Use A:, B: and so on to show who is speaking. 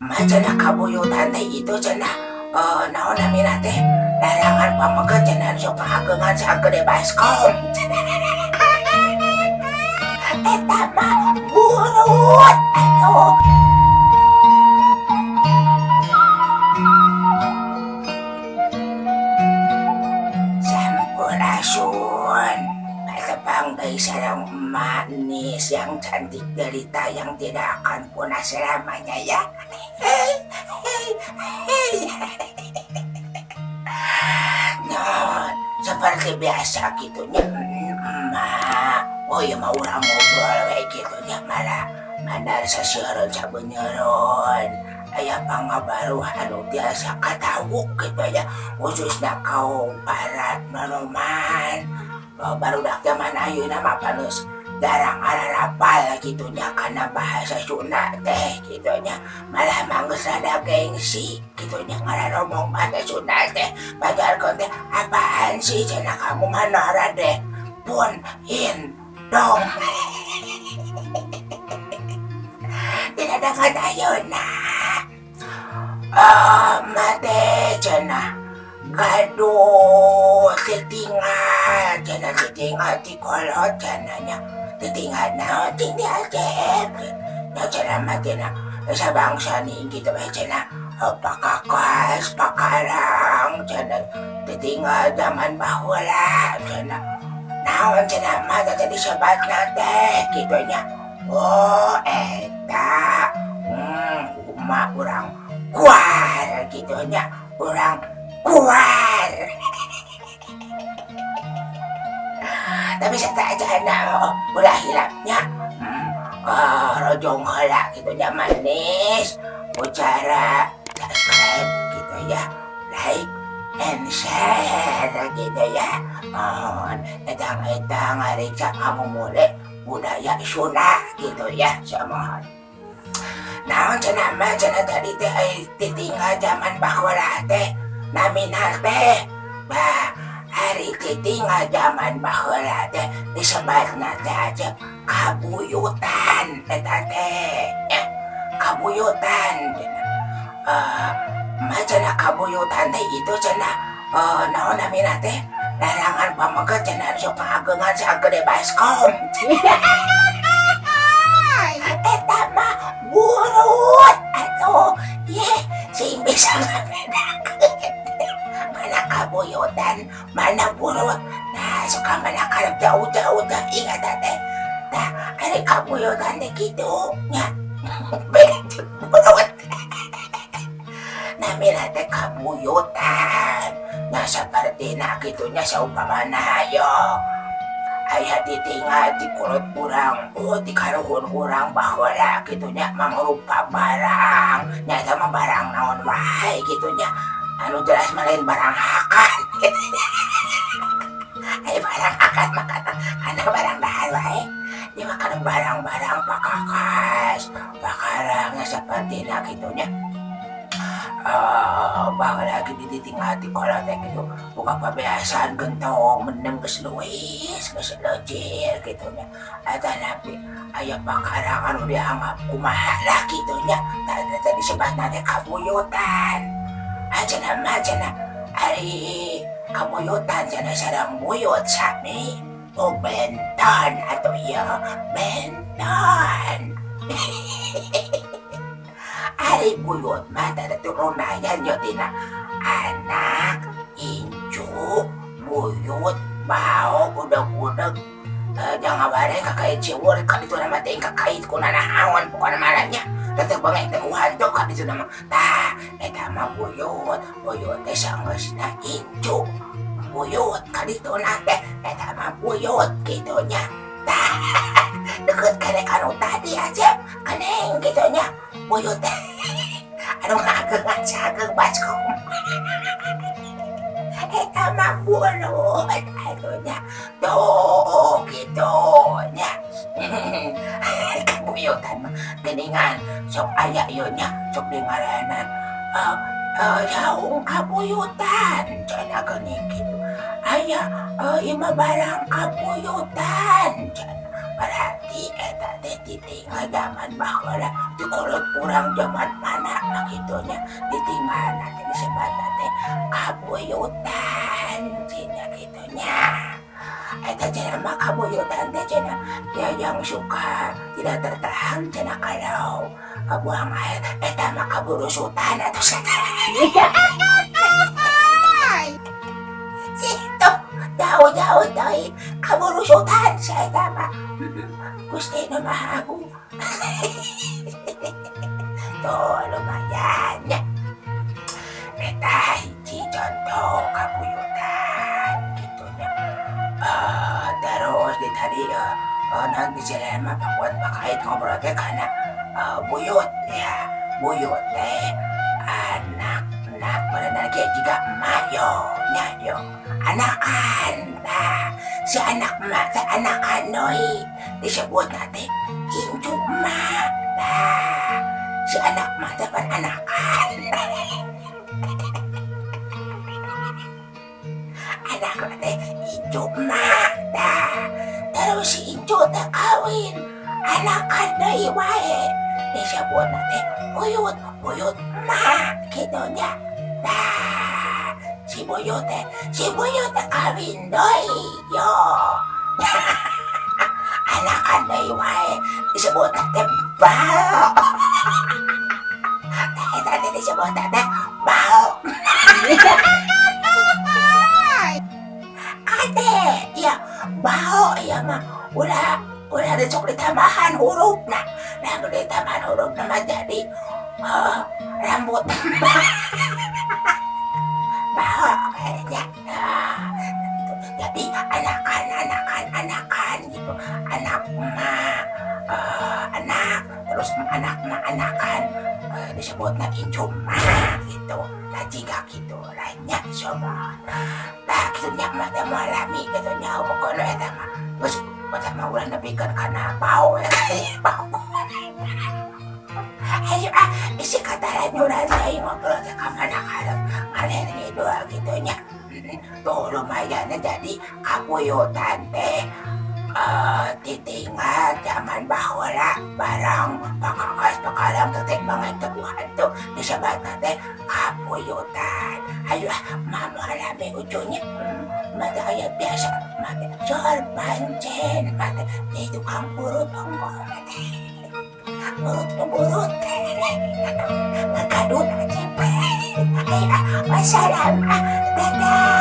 A: Cenah kabuyutan teh itu cenah naon namina teh larangan pameget cenah sok ngageungan sagede baskom. Eta mah burut atuh. Sampurasun. Tebang dari sarang manis yang cantik derita yang tidak akan punah selamanya ya. Nah, seperti biasa gitunya. Mak, oh ya mau orang ngobrol kayak gitunya malah mandar saseureun sabeuneureun. Aya pangabaruh anu biasa katahu gitu ya, khususnya kaum para nonoman. Barudak zaman ayeuna mah paneus jarang ararapal gitunya karena bahasa Sunda teh gitunya, malah manggeus rada gengsi gitunya ngararomong bahasa Sunda teh. Padahal teh apaan sih cenah kamu mana rade pun in dong. Tidak ada kata ayeuna mate cenah gaduh titingal cenah titingal di kolot cenahnya titingal naon tinggal ATM na cenah matina sabangsa nih gitu bae cenah pakakas pakarang cenah titingal zaman baheula cenah naon cenah mata tadi sebatna teh gitunya. Oh eta kumaha urang kuar gitunya, urang kuar. Tapi saya aja ulah hilapnya rojong heula gitu nya manis ucara subscribe gitu ya, like and share gitu ya. Edang-edang ngariksa kamu mulai budaya Sunda gitu ya sama. Naon cenah mah cenah tadi teh titinggal zaman baheula teh naminah teh bah hari titinggal zaman baheula teh disebatna teh aja kabuyutan eta teh ya, kabuyutan mah cenah kabuyutan teh itu cenah naon naminah teh larangan pameget cenah sok ngageungan sagede baskom. Eta mah burut atuh ye sing bisa ngabedakeun mana kabuyutan mana burut. Nah suka mana karep jauh-jauh teh ingat teh nah ari kabuyutan teh kitu nya beda burut. Namina teh kabuyutan nah saperti nah kitunya saumpamana ayo aya ditinggal di kulit urang di karuhun urang baheula gitunya mangrupa barang nyata mah barang naon wae gitunya anu jelas mah lain barang hakan. Barang hakan mah kana barang dahar wae ieu mah kana barang-barang pakakas pakarangnya sapertina gitunya. Bahwa lagi ditinggal di kolot gitu buka pabeasan gentong meneng geus luis geus leucir gitunya eta napi aya pakarangan anu dianggap kumaha lah gitunya tadi disebutna teh kabuyutan cenah mah cenah ari kabuyutan cenah sareng buyut sami benton atuh ieu benton. Ari buyut mah tadi turunayan jotina anak incu buyut bau budeg-budeg jangan bareng kakait ciwur ka ditu nama teh kakait kuna naon pokona malahnya tetep bangek teh hantu ka ditu nama tah eta mah buyut teh sanggeusna incu buyut ka ditu na teh eta mah buyut gitunya tah deket kene kanu tadi aja keneng gitunya buyut teh anu ngageungan sageng baskom. Eta mah burut atunya tuh gitunya. Kabuyutan mah geuningan sok aya ieu nya sok dingaranan yaung kabuyutan cenah geuning kitu aya ieu mah barang kabuyutan cenah berarti eta teh ditinggal zaman baheula dikolot urang zaman mana gitunya ditinggal nanti disebut teh kabuyutan cina gitunya. Eta cenah mah kabuyutan teh cenah ya yang suka tidak tertahan cenah kalau buang air eta mah kaburusutan atau satara. Situ jauh-jauh dari kaburusutan saya mah Gusti nu Maha Agung. Tuh lumayan ya. Eta hiji contoh kabuyutan gitunya. Terus di tadi nanti jalan mah pakuat pakait ngobrol teh karena buyut ya. Buyut teh anak berenang kayak juga emak yo nyanyo anakan nah si anak emak teh anakan doi disebut nanti incu emak nah si anak emak teh pan anakan anak teh incu emak nah terus si incu teh kawin anakan doi wae disebut nanti buyut emak gitunya. Nah, si buyut teh kawin doi yo. Anakan doi wae disebut teh bau. Eta teh disebut teh bau. Kade ya bau ya mah udah ada sok ditambahan huruf nah ditambahan huruf nama jadi rambut bau kayaknya jadi anakan gitu anak emak anak terus anakan disebutnya incu emak gitu nah jika gitu lainnya semua nah gitu nyak mah teh alami gitu nyaho pokoknya eta mah terus macam mau ulah nepikeun kana bau ya bau ayo isi kata nyuran saya ngobrol ke kamar anak ngaleri doa gitunya tuh lumayan jadi kabuyutan teh ditinggal zaman baheula barang pakakas pakalang tetek banget tebuhan tuh disebut teh kabuyutan ayo mama alami ujungnya mata kayak biasa mata soal pancen mata itu tukang urut ongkong urut ngakadun aja wassalam dadah